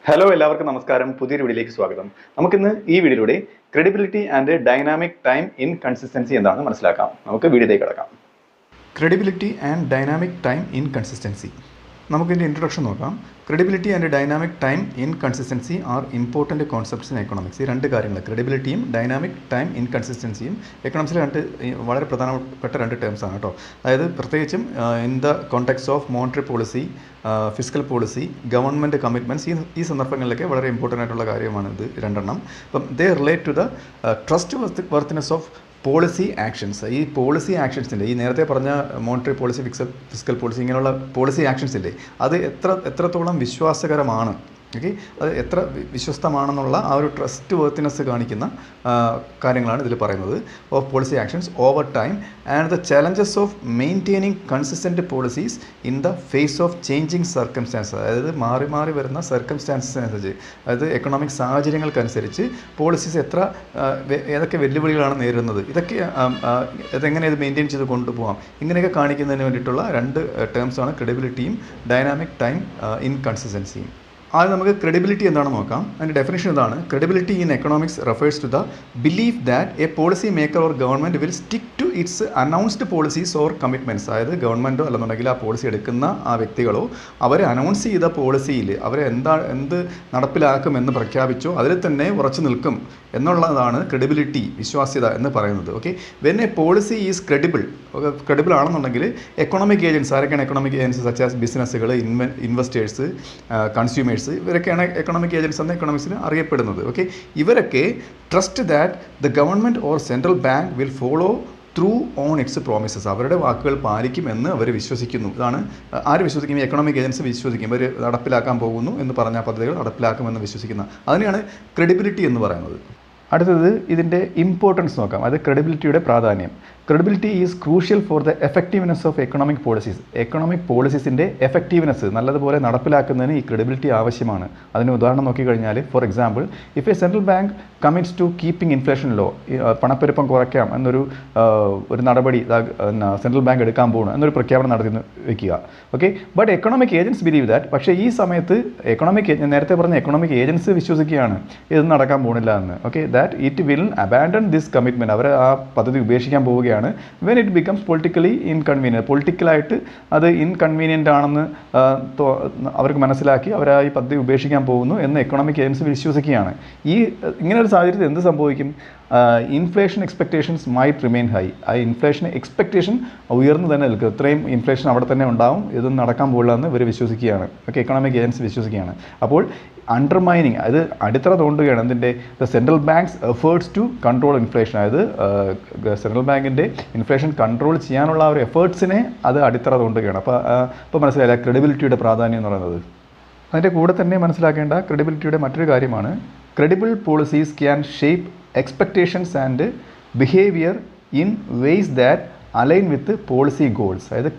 Hello എല്ലാവർക്കും നമസ്കാരം. പുതിയൊരു വീഡിയോയിലേക്ക് സ്വാഗതം. നമുക്കിന്ന് ഈ വീഡിയോയിലൂടെ credibility and dynamic time in consistency എന്താണെന്ന് മനസ്സിലാക്കാം. നമുക്ക് വീഡിയോയിലേക്ക് കിടക്കാം. Credibility and dynamic time in consistency. നമുക്കിതിൻ്റെ ഇൻട്രൊഡക്ഷൻ നോക്കാം. Credibility and dynamic time in consistency are important concepts in economics. ഈ രണ്ട് കാര്യങ്ങൾ, ക്രെഡിബിലിറ്റിയും ഡൈനാമിക് ടൈം ഇൻ കൺസിസ്റ്റൻസിയും എക്കണോമിക്സിലെ വളരെ പ്രധാനപ്പെട്ട രണ്ട് ടേംസ് ആണ് കേട്ടോ. അതായത് പ്രത്യേകിച്ചും in the context of monetary policy, physical policy, government commitments, ഈ സന്ദർഭങ്ങളിലൊക്കെ വളരെ ഇമ്പോർട്ടൻ്റ് ആയിട്ടുള്ള കാര്യമാണ് ഇത് രണ്ടെണ്ണം. അപ്പം they relate to the trustworthiness of policy actions. ഈ പോളിസി ആക്ഷൻസിൻ്റെ, ഈ നേരത്തെ പറഞ്ഞ മോണിറ്ററി പോളിസി, ഫിസിക്കൽ പോളിസി, ഇങ്ങനെയുള്ള പോളിസി ആക്ഷൻസ് ഇല്ലേ, അത് എത്രത്തോളം വിശ്വാസകരമാണ്, ഓക്കെ, അത് എത്ര വിശ്വസ്തമാണെന്നുള്ള ആ ഒരു ട്രസ്റ്റ് വർത്തിനെസ് കാണിക്കുന്ന കാര്യങ്ങളാണ് ഇതിൽ പറയുന്നത്. Of policy actions over time and the challenges of maintaining consistent policies in the face of changing circumstances. അതായത് മാറി മാറി വരുന്ന സർക്കംസ്റ്റാൻസസിനനുസരിച്ച്, അതായത് എക്കണോമിക് സാഹചര്യങ്ങൾക്കനുസരിച്ച് പോളിസീസ് ഏതൊക്കെ വെല്ലുവിളികളാണ് നേരിടുന്നത്, ഇതെങ്ങനെ ഇത് മെയിൻറ്റെയിൻ ചെയ്ത് കൊണ്ടുപോകാം, ഇങ്ങനെയൊക്കെ കാണിക്കുന്നതിന് വേണ്ടിയിട്ടുള്ള രണ്ട് ടേംസാണ് ക്രെഡിബിലിറ്റിയും ഡൈനാമിക് ടൈം ഇൻ കൺസിസ്റ്റൻസിയും. ആദ്യം നമുക്ക് ക്രെഡിബിലിറ്റി എന്താണെന്ന് നോക്കാം. അതിൻ്റെ ഡെഫിനേഷൻ ഇതാണ്: credibility in economics refers to the belief that a policy maker or government will stick to its announced policies or commitments. അതായത് ഗവൺമെൻറ്റോ അല്ലെന്നുണ്ടെങ്കിൽ ആ പോളിസി എടുക്കുന്ന ആ വ്യക്തികളോ അവർ അനൗൺസ് ചെയ്ത പോളിസിയിൽ അവർ എന്ത് നടപ്പിലാക്കുമെന്ന് പ്രഖ്യാപിച്ചോ അതിൽ തന്നെ ഉറച്ചു നിൽക്കും എന്നുള്ളതാണ് ക്രെഡിബിലിറ്റി, വിശ്വാസ്യത എന്ന് പറയുന്നത്. Okay, when A policy is credible ആണെന്നുണ്ടെങ്കിൽ എക്കണോമിക് ഏജൻസ്, ആരൊക്കെയാണ് എക്കണോമിക് ഏജൻസ്? സച്ച് ആസ് ബിസിനസ്സുകൾ, ഇൻവെസ്റ്റേഴ്സ്, കൺസ്യൂമേഴ്സ്, ഇവരൊക്കെയാണ് എക്കണോമിക് ഏജൻസ് എന്ന് എക്കണോമിക്സിൽ അറിയപ്പെടുന്നത്. ഓക്കെ, ഇവരൊക്കെ trust that the government or central bank will follow through on its promises. അവരുടെ വാക്കുകൾ പാലിക്കുമെന്ന് അവർ വിശ്വസിക്കുന്നു. ഇതാണ് ആര് വിശ്വസിക്കും? എക്കണോമിക് ഏജൻസി വിശ്വസിക്കും. അവർ നടപ്പിലാക്കാൻ പോകുന്നു എന്ന് പറഞ്ഞ പദ്ധതികൾ നടപ്പിലാക്കുമെന്ന് വിശ്വസിക്കുന്ന, അതിനെയാണ് ക്രെഡിബിലിറ്റി എന്ന് പറയുന്നത്. അടുത്തത് ഇതിൻ്റെ ഇമ്പോർട്ടൻസ് നോക്കാം. അത് ക്രെഡിബിലിറ്റിയുടെ പ്രാധാന്യം. Credibility is crucial for the effectiveness of economic policies. Economic പോളിസീസിൻ്റെ എഫക്റ്റീവ്നെസ് നല്ലതുപോലെ നടപ്പിലാക്കുന്നതിന് ഈ ക്രെഡിബിലിറ്റി ആവശ്യമാണ്. അതിന് ഉദാഹരണം നോക്കിക്കഴിഞ്ഞാൽ, for example, if a central bank commits to keeping inflation low, പണപ്പെരുപ്പം കുറയ്ക്കാം എന്നൊരു നടപടി സെൻട്രൽ ബാങ്ക് എടുക്കാൻ പോകുന്നു എന്നൊരു പ്രഖ്യാപനം നടത്തി വയ്ക്കുക. Okay, but economic agents believe that. പക്ഷേ ഈ സമയത്ത് നേരത്തെ പറഞ്ഞ എക്കണോമിക് ഏജൻസ് വിശ്വസിക്കുകയാണ് ഇത് നടക്കാൻ പോകുന്നില്ല എന്ന്. Okay, that it will abandon this commitment. അവർ ആ പദ്ധതി ഉപേക്ഷിക്കാൻ പോവുകയാണ്. When it becomes politically inconvenient, പൊളിറ്റിക്കലായിട്ട് അത് ഇൻകൺവീനിയൻ്റ് ആണെന്ന് അവർക്ക് മനസ്സിലാക്കി അവർ ഈ പദ്ധതി ഉപേക്ഷിക്കാൻ പോകുന്നു എന്ന് എക്കണോമിക് ഏജൻസി വിശ്വസിക്കുകയാണ്. ഇങ്ങനെ ഒരു സാഹചര്യത്തിൽ എന്ത് സംഭവിക്കും? Inflation expectations might remain high. ആ ഇൻഫ്ലേഷൻ എക്സ്പെക്റ്റേഷൻ ഉയർന്നു തന്നെ നിൽക്കും. ഇത്രയും ഇൻഫ്ലേഷൻ അവിടെ തന്നെ ഉണ്ടാവും, ഇതൊന്നും നടക്കാൻ പോകില്ല എന്ന് ഇവർ വിശ്വസിക്കുകയാണ്. ഓക്കെ, എക്കണോമിക് ഏജൻസി വിശ്വസിക്കുകയാണ്. അപ്പോൾ അണ്ടർമൈനിങ്, അത് അടിത്തറ തോണ്ടുകയാണ് എന്തിൻ്റെ? The central bank's efforts to control inflation. അതായത് സെൻട്രൽ ബാങ്കിൻ്റെ ഇൻഫ്ലേഷൻ കൺട്രോൾ ചെയ്യാനുള്ള ആ ഒരു എഫേർട്സിനെ അത് അടിത്തറ തോണ്ടുകയാണ്. അപ്പോൾ മനസ്സിലായില്ല ക്രെഡിബിലിറ്റിയുടെ പ്രാധാന്യം എന്ന് പറയുന്നത്. അതിൻ്റെ കൂടെ തന്നെ മനസ്സിലാക്കേണ്ട ക്രെഡിബിലിറ്റിയുടെ മറ്റൊരു കാര്യമാണ്, credible policies can shape expectations and behavior in ways that align with policy goals. അതായത്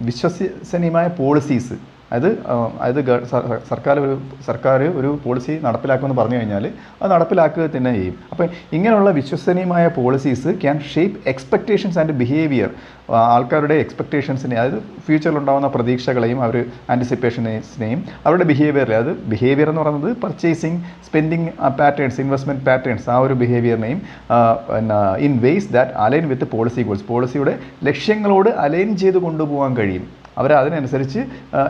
വിശ്വസനീയമായ പോളിസീസ്, അതായത് സർക്കാർ ഒരു പോളിസി നടപ്പിലാക്കുമെന്ന് പറഞ്ഞു കഴിഞ്ഞാൽ അത് നടപ്പിലാക്കുക തന്നെ ചെയ്യും. അപ്പോൾ ഇങ്ങനെയുള്ള വിശ്വസനീയമായ policies can shape expectations and behaviour. ആൾക്കാരുടെ എക്സ്പെക്റ്റേഷൻസിനെ, അതായത് ഫ്യൂച്ചറിലുണ്ടാകുന്ന പ്രതീക്ഷകളെയും ആൻറ്റിസിപ്പേഷൻസിനെയും അവരുടെ ബിഹേവിയറിൽ, അത് ബിഹേവിയർ എന്ന് പറയുന്നത് purchasing, spending patterns, investment patterns, ആ ഒരു ബിഹേവിയറിനെയും in ways that align with policy goals, പോളിസിയുടെ ലക്ഷ്യങ്ങളോട് അലൈൻ ചെയ്ത് കൊണ്ടുപോകാൻ കഴിയും. അതിനനുസരിച്ച്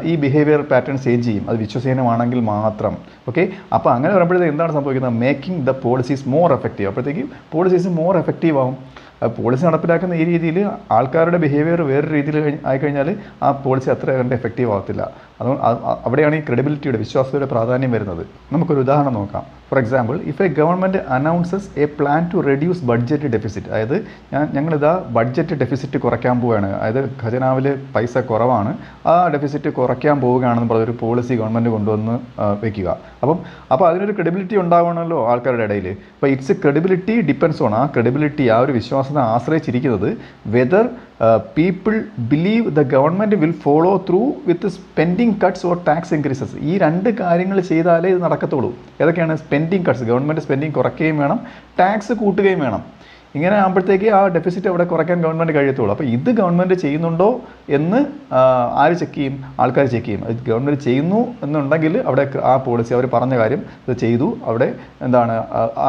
ഈ ബിഹേവിയർ പാറ്റേൺ ചേഞ്ച് ചെയ്യും, അത് വിശ്വസനീയമാണെങ്കിൽ മാത്രം. ഓക്കെ, അപ്പോൾ അങ്ങനെ വരുമ്പോഴത്തേക്ക് എന്താണ് സംഭവിക്കുന്നത്? Making the policies more effective. അപ്പോഴത്തേക്കും പോളിസീസ് മോർ എഫക്റ്റീവ് ആവും. പോളിസി നടപ്പിലാക്കുന്ന ഈ രീതിയിൽ ആൾക്കാരുടെ ബിഹേവിയർ വേറൊരു രീതിയിൽ ആയിക്കഴിഞ്ഞാൽ ആ പോളിസി അത്ര കണ്ട് എഫക്റ്റീവ് ആകത്തില്ല. അവിടെയാണ് ഈ ക്രെഡിബിലിറ്റിയുടെ, വിശ്വാസതയുടെ പ്രാധാന്യം വരുന്നത്. നമുക്കൊരു ഉദാഹരണം നോക്കാം. For example, if a government announces a plan to reduce budget deficit. അതായത് ഞങ്ങളിതാ ബഡ്ജറ്റ് ഡെഫിസിറ്റ് കുറയ്ക്കാൻ പോവുകയാണ്, അതായത് ഖജനാവിൽ പൈസ കുറവാണ്, ആ ഡെഫിസിറ്റ് കുറയ്ക്കാൻ പോവുകയാണെന്ന് പറഞ്ഞൊരു പോളിസി ഗവൺമെൻറ് കൊണ്ടുവന്ന് വയ്ക്കുക. അപ്പോൾ അതിനൊരു ക്രെഡിബിലിറ്റി ഉണ്ടാവണമല്ലോ ആൾക്കാരുടെ ഇടയിൽ. അപ്പോൾ ഇറ്റ്സ് ക്രെഡിബിലിറ്റി ഡിപ്പെൻഡ്സ് ഓൺ, ആ ക്രെഡിബിലിറ്റി, ആ ഒരു വിശ്വാസത്തെ ആശ്രയിച്ചിരിക്കുന്നത് whether people believe the government will follow through with spending cuts or tax increases. ഈ രണ്ട് കാര്യങ്ങൾ ചെയ്താലേ ഇത് നടക്കത്തുള്ളൂ. ഏതൊക്കെയാണ്? സ്പെൻഡിങ് കട്ട്സ്, ഗവൺമെൻറ് സ്പെൻഡിങ് കുറയ്ക്കുകയും വേണം, ടാക്സ് കൂട്ടുകയും വേണം. ഇങ്ങനെ ആകുമ്പോഴത്തേക്ക് ആ ഡെഫിസിറ്റ് അവിടെ കുറയ്ക്കാൻ ഗവൺമെൻറ് കഴിയത്തുള്ളൂ. അപ്പോൾ ഇത് ഗവൺമെൻറ് ചെയ്യുന്നുണ്ടോ എന്ന് ആര് ചെക്ക് ചെയ്യും? ആൾക്കാർ ചെക്ക് ചെയ്യും. അത് ഗവൺമെൻറ് ചെയ്യുന്നു എന്നുണ്ടെങ്കിൽ അവിടെ ആ പോളിസി അവർ പറഞ്ഞ കാര്യം ഇത് ചെയ്തു, അവിടെ എന്താണ്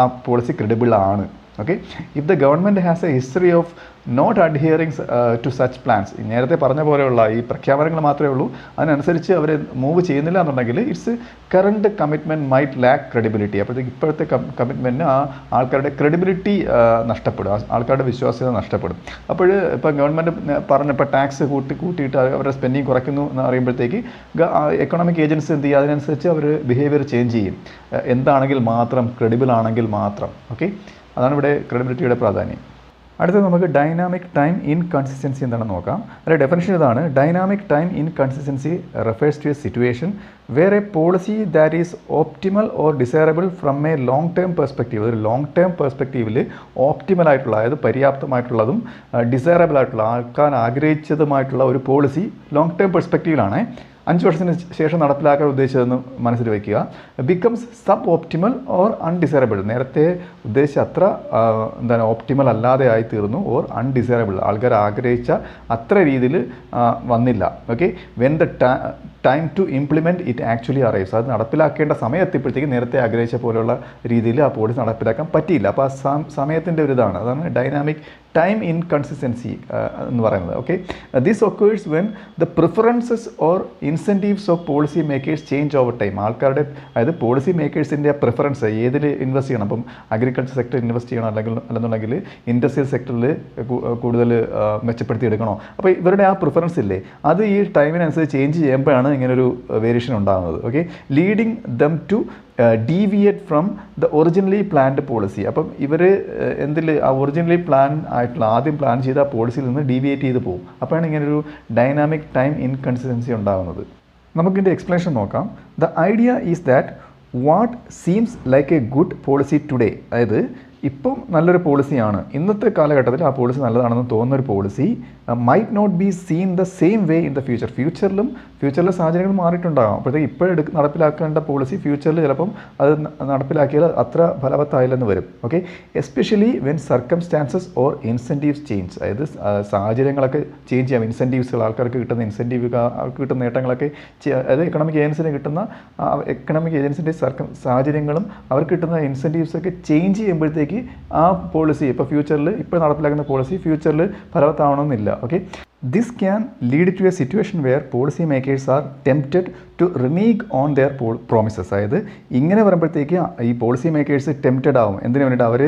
ആ പോളിസി ക്രെഡിബിൾ ആണ്. Okay, if the government has a history of not adhering to such plans, നേരത്തെ പറഞ്ഞ പോലെയുള്ള ഈ പ്രഖ്യാപനങ്ങൾ മാത്രമേ ഉള്ളൂ, അതിനനുസരിച്ച് അവർ മൂവ് ചെയ്യുന്നില്ല എന്നുണ്ടെങ്കിൽ its current commitment might lack credibility. അപ്പോഴത്തേക്ക് ഇപ്പോഴത്തെ കമ്മിറ്റ്മെൻറ്റിന് ആ ആൾക്കാരുടെ ക്രെഡിബിലിറ്റി നഷ്ടപ്പെടും, ആൾക്കാരുടെ വിശ്വാസ്യത നഷ്ടപ്പെടും. അപ്പോൾ ഇപ്പോൾ ഗവൺമെൻറ് പറഞ്ഞപ്പോൾ ടാക്സ് കൂട്ടിയിട്ട് അവരുടെ സ്പെൻഡിങ് കുറയ്ക്കുന്നു എന്ന് അറിയുമ്പോഴത്തേക്ക് എക്കണോമിക് ഏജൻസി എന്ത് ചെയ്യും? അതിനനുസരിച്ച് അവർ ബിഹേവിയർ ചേഞ്ച് ചെയ്യും, എന്താണെങ്കിൽ മാത്രം, ക്രെഡിബിൾ ആണെങ്കിൽ മാത്രം. ഓക്കെ, അതാണ് ഇവിടെ ക്രെഡിബിലിറ്റിയുടെ പ്രാധാന്യം. അടുത്തത് നമുക്ക് ഡൈനാമിക് ടൈം ഇൻകൺസിസ്റ്റൻസി എന്താണെന്ന് നോക്കാം. അതിൻ്റെ ഡെഫിനിഷൻ ഇതാണ്: dynamic time inconsistency refers to a situation where a policy that is optimal or desirable from a long term perspective. ഒരു ലോങ് ടേം പെർസ്പെക്റ്റീവിൽ ഓപ്റ്റിമൽ ആയിട്ടുള്ള, അതായത് പര്യാപ്തമായിട്ടുള്ളതും ഡിസൈറബിൾ ആയിട്ടുള്ള, ആൾക്കാർ ആഗ്രഹിച്ചതുമായിട്ടുള്ള ഒരു പോളിസി ലോങ് ടേം പെർസ്പെക്റ്റീവിലാണ് 5 വർഷത്തിന് ശേഷം നടപ്പിലാക്കാൻ ഉദ്ദേശിച്ചതെന്ന് മനസ്സിൽ വയ്ക്കുക. Becomes sub optimal or undesirable, നേരത്തെ ഉദ്ദേശിച്ച അത്ര എന്താണ് ഓപ്റ്റിമൽ അല്ലാതെ ആയിത്തീർന്നു, ഓർ അൺഡിസൈറബിൾ, ആൾക്കാർ ആഗ്രഹിച്ച അത്ര രീതിയിൽ വന്നില്ല. Okay, when the time to implement it actually arrives, അത് നടപ്പിലാക്കേണ്ട സമയം എത്തിയപ്പോഴത്തേക്ക് നേരത്തെ ആഗ്രഹിച്ച പോലെയുള്ള രീതിയിൽ ആ പോളിസി നടപ്പിലാക്കാൻ പറ്റിയില്ല. അപ്പോൾ ആ സമയത്തിൻ്റെ ഒരു ഇതാണ്, അതാണ് ഡൈനാമിക് ടൈം ഇൻകൺസിസ്റ്റൻസി എന്ന് പറയുന്നത്. Okay, this occurs when the preferences or incentives of policy makers change over time. ആൾക്കാരുടെ, അതായത് പോളിസി മേക്കേഴ്സിൻ്റെ പ്രിഫറൻസ് ഏതിൽ ഇൻവെസ്റ്റ് ചെയ്യണം, അപ്പം അഗ്രികൾച്ചർ സെക്ടറിൽ ഇൻവെസ്റ്റ് ചെയ്യണോ അല്ലെന്നുണ്ടെങ്കിൽ ഇൻഡസ്ട്രിയൽ സെക്ടറിൽ കൂടുതൽ മെച്ചപ്പെടുത്തി എടുക്കണോ, അപ്പോൾ ഇവരുടെ ആ പ്രിഫറൻസ് ഇല്ലേ, അത് ഈ ടൈമിനനുസരിച്ച് ചേഞ്ച് ചെയ്യുമ്പോഴാണ് ഇങ്ങനൊരു വേരിയേഷൻ ഉണ്ടാകുന്നത്. Okay, leading them to deviate from the originally planned policy. അപ്പം ഇവർ എന്തിൽ ആ ഒറിജിനലി പ്ലാൻ ആയിട്ടുള്ള, ആദ്യം പ്ലാൻ ചെയ്ത ആ പോളിസിയിൽ നിന്ന് ഡീവിയേറ്റ് ചെയ്ത് പോകും. അപ്പോഴാണ് ഇങ്ങനൊരു ഡൈനാമിക് ടൈം ഇൻകൺസിസ്റ്റൻസി ഉണ്ടാകുന്നത്. നമുക്കിതിൻ്റെ എക്സ്പ്ലനേഷൻ നോക്കാം. The idea is that what seems like a good policy today, അതായത് ഇപ്പം നല്ലൊരു പോളിസിയാണ്, ഇന്നത്തെ കാലഘട്ടത്തിൽ ആ പോളിസി നല്ലതാണെന്ന് തോന്നുന്നൊരു policy might not be seen the same way in the future. ഫ്യൂച്ചറിലെ സാഹചര്യങ്ങൾ മാറിയിട്ടുണ്ടാകാം. അപ്പോഴത്തേക്ക് ഇപ്പോൾ നടപ്പിലാക്കേണ്ട പോളിസി ഫ്യൂച്ചറിൽ ചിലപ്പം അത് നടപ്പിലാക്കിയാൽ അത്ര ഫലവത്തായില്ലെന്ന് വരും. Okay, especially when circumstances or incentives change, അതായത് സാഹചര്യങ്ങളൊക്കെ ചേഞ്ച് ചെയ്യാം. ഇൻസെൻറ്റീവ്സുകൾ, ആൾക്കാർക്ക് കിട്ടുന്ന ഇൻസെൻറ്റീവ്, അവർക്ക് കിട്ടുന്ന നേട്ടങ്ങളൊക്കെ, അതായത് എക്കണോമിക് ഏജൻസിന് കിട്ടുന്ന എക്കണോമിക് ഏജൻസിൻ്റെ സാഹചര്യങ്ങളും അവർക്ക് കിട്ടുന്ന ഇൻസെൻറ്റീവ്സൊക്കെ ചേഞ്ച് ചെയ്യുമ്പോഴത്തേക്ക് ആ പോളിസി ഇപ്പോൾ ഫ്യൂച്ചറിൽ, ഇപ്പോൾ നടപ്പിലാക്കുന്ന പോളിസി ഫ്യൂച്ചറിൽ ഫലവത്താവണമെന്നില്ല. Okay, this can lead to a situation where policy makers are tempted to renege on their promises. അതായത് ഇങ്ങനെ വരുമ്പോഴത്തേക്ക് ഈ പോളിസി മേക്കേഴ്സ് ടെംപ്റ്റഡ് ആവും. എന്തിനു വേണ്ടിയിട്ട്? അവർ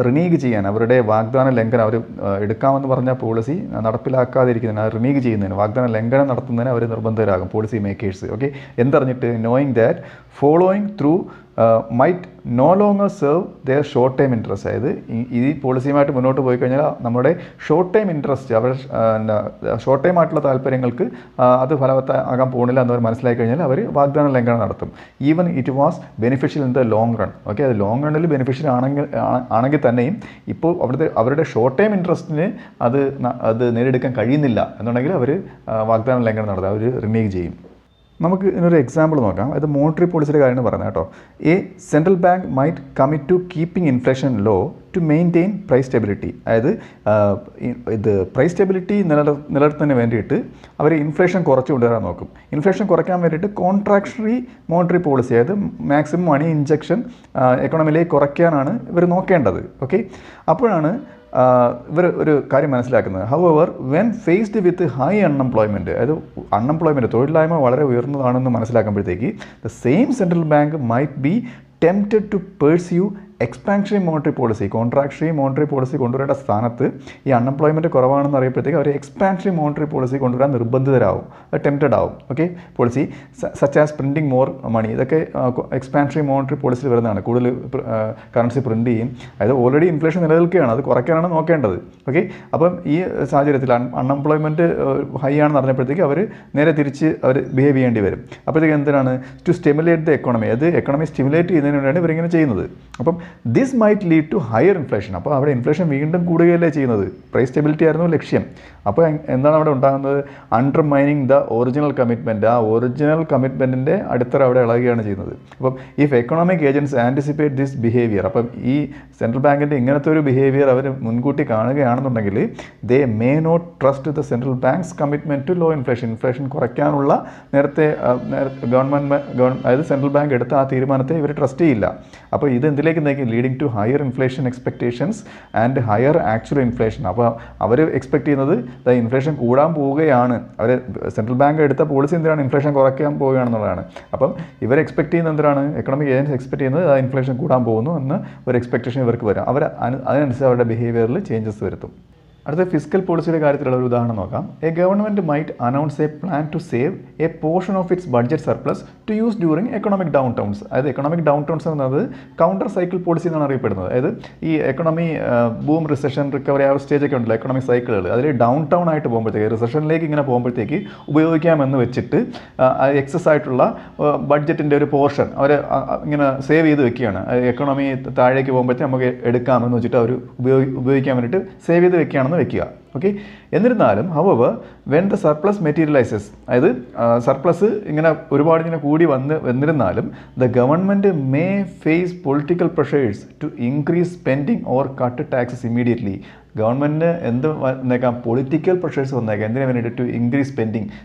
റിനീഗ് ചെയ്യാൻ, അവരുടെ വാഗ്ദാന ലംഘനം, അവർ എടുക്കാമെന്ന് പറഞ്ഞ പോളിസി നടപ്പിലാക്കാതിരിക്കുന്നതിന്, റിനീഗ് ചെയ്യുന്നതിന്, വാഗ്ദാന ലംഘനം നടത്തുന്നതിന് അവർ നിർബന്ധിതരാകും പോളിസി മേക്കേഴ്സ്. ഓക്കെ, എന്തറിഞ്ഞിട്ട്? Knowing that following through might no longer serve their short time interest. അതായത് ഈ പോളിസിയുമായിട്ട് മുന്നോട്ട് പോയി കഴിഞ്ഞാൽ നമ്മുടെ ഷോർട്ട് ടൈം ഇൻട്രസ്റ്റ്, അവർ ഷോർട്ട് ടൈം ആയിട്ടുള്ള താല്പര്യങ്ങൾക്ക് അത് ഫലവത്താകാൻ പോകുന്നില്ല എന്നവർ മനസ്സിലാക്കി കഴിഞ്ഞാൽ അവർ വാഗ്ദാന ലംഘനം നടത്തും. Even it was beneficial in the long run. Okay, അത് ലോങ് റണ്ണിൽ ബെനിഫിഷ്യൽ ആണെങ്കിൽ തന്നെയും ഇപ്പോൾ അവരുടെ ഷോർട്ട് ടൈം ഇൻട്രസ്റ്റിന് അത് നേടിയെടുക്കാൻ കഴിയുന്നില്ല എന്നുണ്ടെങ്കിൽ അവർ വാഗ്ദാന ലംഘനം നടത്തും, അവർ റിനീഗ് ചെയ്യും. നമുക്ക് ഇതിനൊരു എക്സാമ്പിൾ നോക്കാം. അത് മോണിറ്ററി പോളിസിയുടെ കാര്യമാണ് പറയുന്നത് കേട്ടോ. A central bank might commit to keeping inflation low to maintain price stability. അതായത് ഇത് പ്രൈസ് സ്റ്റെബിലിറ്റി നിലനിർത്തുന്നതിന് വേണ്ടിയിട്ട് അവർ ഇൻഫ്ലേഷൻ കുറച്ച് കൊണ്ടുവരാൻ നോക്കും. ഇൻഫ്ലേഷൻ കുറയ്ക്കാൻ വേണ്ടിയിട്ട് കോൺട്രാക്ഷറി മോണിറ്ററി പോളിസി, അതായത് മാക്സിമം മണി ഇഞ്ചക്ഷൻ എക്കണോമിയിലേക്ക് കുറയ്ക്കാനാണ് ഇവർ നോക്കേണ്ടത്. ഓക്കെ, അപ്പോഴാണ് ഇവർ ഒരു കാര്യം മനസ്സിലാക്കുന്നത്. However when faced with high unemployment, അതായത് അൺഎംപ്ലോയ്മെൻറ്റ്, തൊഴിലില്ലായ്മ വളരെ ഉയർന്നതാണെന്ന് മനസ്സിലാക്കുമ്പോഴത്തേക്ക് the same central bank might be tempted to pursue expansionary monetary policy, contractionary monetary policy കൊണ്ടുവരേണ്ട സ്ഥാനത്ത് ഈ അൺഎംപ്ലോയ്മെൻറ്റ് കുറവാണെന്ന് അറിയപ്പോഴത്തേക്ക് അവർ എക്സ്പാൻഷണറി മോണിറ്ററി പോളിസി കൊണ്ടുവരാൻ നിർബന്ധിതരാകും, ടെംപ്റ്റഡ് ആവും. Okay, policy such as printing more money, ഇതൊക്കെ എക്സ്പാൻഷണറി മോണിറ്ററി പോളിസിയിൽ വരുന്നതാണ്. കൂടുതൽ കറൻസി പ്രിൻറ്റ് ചെയ്യും, അതായത് ഓൾറെഡി ഇൻഫ്ലേഷൻ നിലനിൽക്കുകയാണ്, അത് കുറയ്ക്കാനാണ് നോക്കേണ്ടത്. ഓക്കെ, അപ്പം ഈ സാഹചര്യത്തിൽ അൺഎംപ്ലോയ്മെൻറ്റ് ഹൈ ആണെന്ന് അറിഞ്ഞപ്പോഴത്തേക്ക് അവർ നേരെ തിരിച്ച് അവർ ബിഹേവ് ചെയ്യേണ്ടി വരും. അപ്പോഴത്തേക്ക് എന്തിനാണ്? ടു സ്റ്റിമുലേറ്റ് ദ എക്കോണമി, അത് എക്കോണമി സ്റ്റിമുലേറ്റ് ചെയ്യുന്നതിന് വേണ്ടിയാണ് ഇവരിങ്ങനെ ചെയ്യുന്നത്. അപ്പം this might lead to higher inflation. അപ്പോൾ അവിടെ ഇൻഫ്ലേഷൻ വീണ്ടും കൂടുകയല്ലേ ചെയ്യുന്നത്. പ്രൈസ് സ്റ്റെബിലിറ്റി ആയിരുന്നു ലക്ഷ്യം. അപ്പോൾ എന്താണ് അവിടെ ഉണ്ടാകുന്നത്? Undermining the original commitment. ആ ഒറിജിനൽ കമ്മിറ്റ്മെൻറ്റിൻ്റെ അടിത്തറ അവിടെ ഇളകുകയാണ് ചെയ്യുന്നത്. അപ്പം if economic agents anticipate this behaviour, അപ്പം ഈ സെൻട്രൽ ബാങ്കിൻ്റെ ഇങ്ങനത്തെ ഒരു ബിഹേവിയർ അവർ മുൻകൂട്ടി കാണുകയാണെന്നുണ്ടെങ്കിൽ they may not trust the central bank's commitment to low inflation. Inflation കുറയ്ക്കാനുള്ള നേരത്തെ അതായത് സെൻട്രൽ ബാങ്ക് എടുത്ത ആ തീരുമാനത്തെ ഇവർ ട്രസ്റ്റ് ചെയ്യില്ല. അപ്പോൾ ഇത് എന്തിലേക്ക് നയിക്കും? Leading to higher inflation expectations and higher actual inflation. അപ്പോൾ അവർ എക്സ്പെക്ട് ചെയ്യുന്നത് ഇൻഫ്ലേഷൻ കൂടാൻ പോവുകയാണ്. അവർ സെൻട്രൽ ബാങ്ക് എടുത്ത പോളിസി എന്തിനാണ്? ഇൻഫ്ലേഷൻ കുറയ്ക്കാൻ പോവുകയാണെന്നുള്ളതാണ്. അപ്പം ഇവർ എക്സ്പെക്ട് ചെയ്യുന്നത് എന്തിനാണ്? എക്കണോമിക് ഏജൻസ് എക്സ്പെക്ട് ചെയ്യുന്നത് ഇൻഫ്ലേഷൻ കൂടാൻ പോകുന്നു എന്ന് ഒരു എക്സ്പെക്ടേഷൻ ഇവർക്ക് വരും. അവർ അതിനനുസരിച്ച് അവരുടെ ബിഹേവിയറിൽ ചേഞ്ചസ് വരുത്തും. അടുത്ത ഫിസിക്കൽ പോളിസിയുടെ കാര്യത്തിലുള്ള ഒരു ഉദാഹരണം നോക്കാം. A government might announce a plan to save a portion of its budget surplus to use during economic downturns. അതായത് എക്കണോമിക് ഡൗൺ ടൗൺസ് എന്നത് കൗണ്ടർ സൈക്കിൾ പോളിസി എന്നാണ് അറിയപ്പെടുന്നത്. അതായത് ഈ എക്കണോമി ബൂം, റിസഷൻ, റിക്കവറി ആ സ്റ്റേജൊക്കെ ഉണ്ടല്ലോ എക്കണോമിക് സൈക്കിളുകൾ, അതിൽ ഡൗൺ ടൗൺ ആയിട്ട് പോകുമ്പോഴത്തേക്ക്, റിസഷനിലേക്ക് ഇങ്ങനെ പോകുമ്പോഴത്തേക്ക് ഉപയോഗിക്കാമെന്ന് വെച്ചിട്ട് എക്സസ് ആയിട്ടുള്ള ബഡ്ജറ്റിൻ്റെ ഒരു പോർഷൻ അവർ ഇങ്ങനെ സേവ് ചെയ്ത് വെക്കുകയാണ്. എക്കണോമി താഴേക്ക് പോകുമ്പോഴത്തേക്ക് നമുക്ക് എടുക്കാമെന്ന് വെച്ചിട്ട് അവർ ഉപയോഗിക്കാൻ വേണ്ടിയിട്ട് സേവ് ചെയ്ത് വെക്കുകയാണ് വെക്കുക. ഓക്കെ. എന്നിരുന്നാലും however when the surplus materialises, അതായത് സർപ്ലസ് ഇങ്ങനെ ഒരുപാട് ഇങ്ങനെ കൂടി വന്നിരുന്നാലും the government may face political pressures to increase spending or cut taxes immediately. ഗവൺമെൻറ്റിന് എന്ത് വന്നേക്കാം? പൊളിറ്റിക്കൽ പ്രഷേഴ്സ് വന്നേക്കാം. എന്തിനു വേണ്ടിയിട്ട്? ടു ഇൻക്രീസ്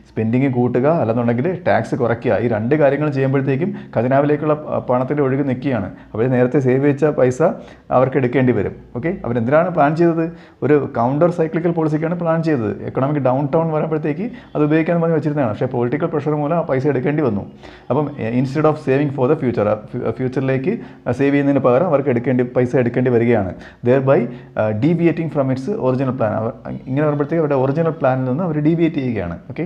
സ്പെൻഡിങ് കൂട്ടുക, അല്ലെന്നുണ്ടെങ്കിൽ ടാക്സ് കുറയ്ക്കുക. ഈ രണ്ട് കാര്യങ്ങൾ ചെയ്യുമ്പോഴത്തേക്കും ഖജനാവിലേക്കുള്ള പണത്തിൻ്റെ ഒഴുകി നിൽക്കുകയാണ്. അവർ നേരത്തെ സേവ് വെച്ച പൈസ അവർക്ക് എടുക്കേണ്ടി വരും. ഓക്കെ. അവരെന്തിനാണ് പ്ലാൻ ചെയ്തത്? ഒരു കൗണ്ടർ സൈക്ലിക്കൽ പോളിസിക്കാണ് പ്ലാൻ ചെയ്തത്. എക്കണോമിക് ഡൗൺ ടൗൺ വരുമ്പോഴത്തേക്ക് അത് ഉപയോഗിക്കാൻ പറഞ്ഞ് വെച്ചിരുന്നതാണ്. പക്ഷേ പൊളിറ്റിക്കൽ പ്രഷർ മൂലം ആ പൈസ എടുക്കേണ്ടി വന്നു. അപ്പം instead of saving for the ഫ്യൂച്ചറിലേക്ക് സേവ് ചെയ്യുന്നതിന് പകരം അവർക്ക് പൈസ എടുക്കേണ്ടി വരികയാണ്. Thereby deviating from its original plan. ഇങ്ങനെ വരുമ്പോഴത്തേക്ക് അവരുടെ ഒറിജിനൽ പ്ലാനിൽ നിന്ന് അവർ ഡീവിയേറ്റ് ചെയ്യുകയാണ്. ഓക്കെ.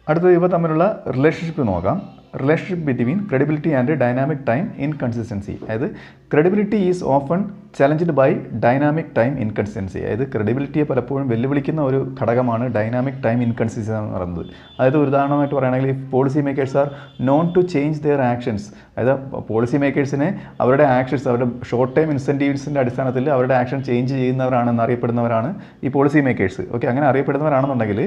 അടുത്തത് ഇവ തമ്മിലുള്ള റിലേഷൻഷിപ്പ് നോക്കാം. Relationship between credibility and dynamic time inconsistency. അതായത് credibility is often challenged by dynamic time inconsistency. അതായത് ക്രെഡിബിലിറ്റിയെ പലപ്പോഴും വെല്ലുവിളിക്കുന്ന ഒരു ഘടകമാണ് ഡൈനാമിക് ടൈം ഇൻകൺസിസ്റ്റൻസി എന്ന് പറയുന്നത്. അതായത് ഒരു ഉദാഹരണമായിട്ട് പറയുകയാണെങ്കിൽ policy makers are known to change their actions. അതായത് പോളിസി മേക്കേഴ്സിനെ അവരുടെ ആക്ഷൻസ്, അവരുടെ ഷോർട്ട് ടൈം ഇൻസെൻറ്റീവ്സിൻ്റെ അടിസ്ഥാനത്തിൽ അവരുടെ ആക്ഷൻ ചേഞ്ച് ചെയ്യുന്നവരാണെന്ന് അറിയപ്പെടുന്നവരാണ് ഈ പോളിസി മേക്കേഴ്സ്. ഓക്കെ. അങ്ങനെ അറിയപ്പെടുന്നവരാണെന്നുണ്ടെങ്കിൽ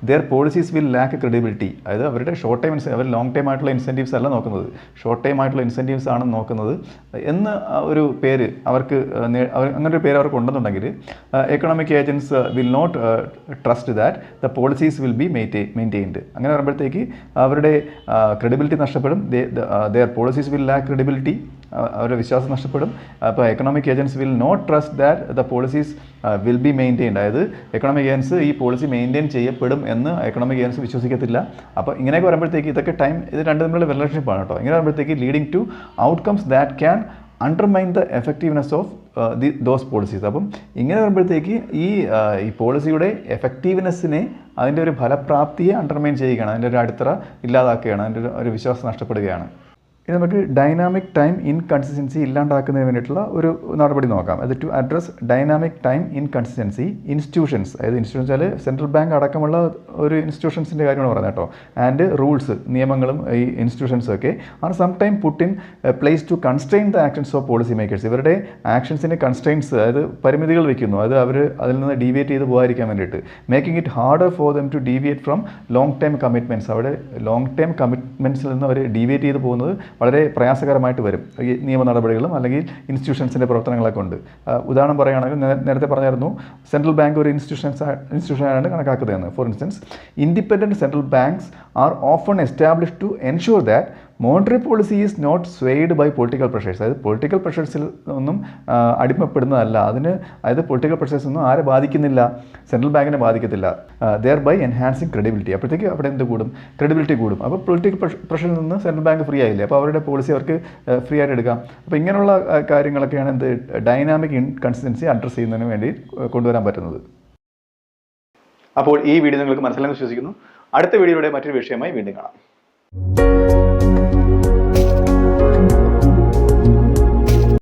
their policies will lack credibility. അതായത് അവരുടെ ഷോർട്ട് ടൈം അവർ ലോങ് ടൈം ആയിട്ടുള്ള ഇൻസെൻറ്റീവ്സ് അല്ല നോക്കുന്നത്, ഷോർട്ട് ടൈം ആയിട്ടുള്ള ഇൻസെൻറ്റീവ്സ് ആണ് നോക്കുന്നത് എന്ന് ഒരു പേര് അവർക്ക് അങ്ങനൊരു പേര് അവർക്ക് ഉണ്ടെന്നുണ്ടെങ്കിൽ economic agents will not trust that the policies will be maintained. അങ്ങനെ വരുമ്പോഴത്തേക്ക് അവരുടെ ക്രെഡിബിലിറ്റി നഷ്ടപ്പെടും. Their policies will lack credibility. അവരുടെ വിശ്വാസം നഷ്ടപ്പെടും. അപ്പോൾ economic agents will not trust that the policies will be maintained. അതായത് എക്കണോമിക് ഏജൻസ് ഈ പോളിസി മെയിൻറ്റെയിൻ ചെയ്യപ്പെടും എന്ന് എക്കണോമിക് ഏജൻസ് വിശ്വസിക്കത്തില്ല. അപ്പോൾ ഇങ്ങനെയൊക്കെ വരുമ്പോഴത്തേക്ക് ഇതൊക്കെ ഇത് രണ്ടും തമ്മിലുള്ള റിലേഷൻഷിപ്പാണ് കേട്ടോ. ഇങ്ങനെ വരുമ്പോഴത്തേക്ക് leading to outcomes that can undermine the effectiveness of those policies. അപ്പം ഇങ്ങനെ വരുമ്പോഴത്തേക്ക് ഈ പോളിസിയുടെ എഫക്റ്റീവ്നെസ്സിനെ, അതിൻ്റെ ഒരു ഫലപ്രാപ്തിയെ അണ്ടർമൈൻ ചെയ്യുകയാണ്, അതിൻ്റെ ഒരു അടിത്തറ ഇല്ലാതാക്കുകയാണ്, അതിൻ്റെ ഒരു വിശ്വാസം നഷ്ടപ്പെടുകയാണ്. ഇനി നമുക്ക് ഡൈനാമിക് ടൈം ഇൻകൺസിസ്റ്റൻസി ഇല്ലാണ്ടാക്കുന്നതിന് വേണ്ടിയിട്ടുള്ള ഒരു നടപടി നോക്കാം. അത് to address dynamic time inconsistency institutions, അതായത് ഇൻസ്റ്റിറ്റ്യൂഷൻ വെച്ചാൽ സെൻട്രൽ ബാങ്ക് അടക്കമുള്ള ഒരു ഇൻസ്റ്റിറ്റ്യൂഷൻസിൻ്റെ കാര്യമാണ് പറയുന്നത് കേട്ടോ. ആൻഡ് റൂൾസ്, നിയമങ്ങളും ഈ ഇൻസ്റ്റിറ്റ്യൂഷൻസൊക്കെ are some time put in place to constrain the actions of policy makers. ഇവരുടെ ആക്ഷൻസിന് കൺസ്ട്രെയിൻസ്, അതായത് പരിമിതികൾ വയ്ക്കുന്നു, അത് അവർ അതിൽ നിന്ന് ഡീവിയേറ്റ് ചെയ്ത് പോകാതിരിക്കാൻ വേണ്ടിയിട്ട്. Making it harder for them to deviate from long time commitments. അവിടെ ലോങ് ടൈം കമ്മിറ്റ്മെൻറ്റ്സിൽ നിന്ന് അവർ ഡീവിയേറ്റ് ചെയ്ത് പോകുന്നത് വളരെ പ്രയാസകരമായിട്ട് വരും ഈ നിയമ നടപടികളും അല്ലെങ്കിൽ ഇൻസ്റ്റിറ്റ്യൂഷൻസിൻ്റെ പ്രവർത്തനങ്ങളൊക്കെ ഉണ്ട്. ഉദാഹരണം പറയുകയാണെങ്കിൽ നേരത്തെ പറഞ്ഞായിരുന്നു സെൻട്രൽ ബാങ്ക് ഒരു ഇൻസ്റ്റിറ്റ്യൂഷനാണ് കണക്കാക്കുന്നതെന്ന്. For instance, independent central banks are often established to ensure that monetary policy is not swayed by political pressures. അതായത് പൊളിറ്റിക്കൽ പ്രഷേഴ്സിൽ ഒന്നും അടിമപ്പെടുന്നതല്ല. അതായത് പൊളിറ്റിക്കൽ പ്രഷേഴ്സ് ഒന്നും ആരെ ബാധിക്കുന്നില്ല, സെൻട്രൽ ബാങ്കിനെ ബാധിക്കത്തില്ല. Thereby enhancing credibility. അപ്പോഴത്തേക്ക് അവിടെ എന്ത് കൂടും? ക്രെഡിബിലിറ്റി കൂടും. അപ്പോൾ പൊളിറ്റിക്കൽ പ്രഷറിൽ നിന്ന് സെൻട്രൽ ബാങ്ക് ഫ്രീ ആയില്ലേ, അപ്പോൾ അവരുടെ പോളിസി അവർക്ക് ഫ്രീ ആയിട്ട് എടുക്കാം. അപ്പോൾ ഇങ്ങനെയുള്ള കാര്യങ്ങളൊക്കെയാണ് എന്ത് ഡൈനാമിക് ഇൻകൺസിസ്റ്റൻസി അഡ്രസ്സ് ചെയ്യുന്നതിന് വേണ്ടി കൊണ്ടുവരാൻ പറ്റുന്നത്. അപ്പോൾ ഈ വീഡിയോ നിങ്ങൾക്ക് മനസ്സിലായെന്ന് വിശ്വസിക്കുന്നു. അടുത്ത വീഡിയോയുടെ മറ്റൊരു വിഷയമായി വീണ്ടും കാണാം.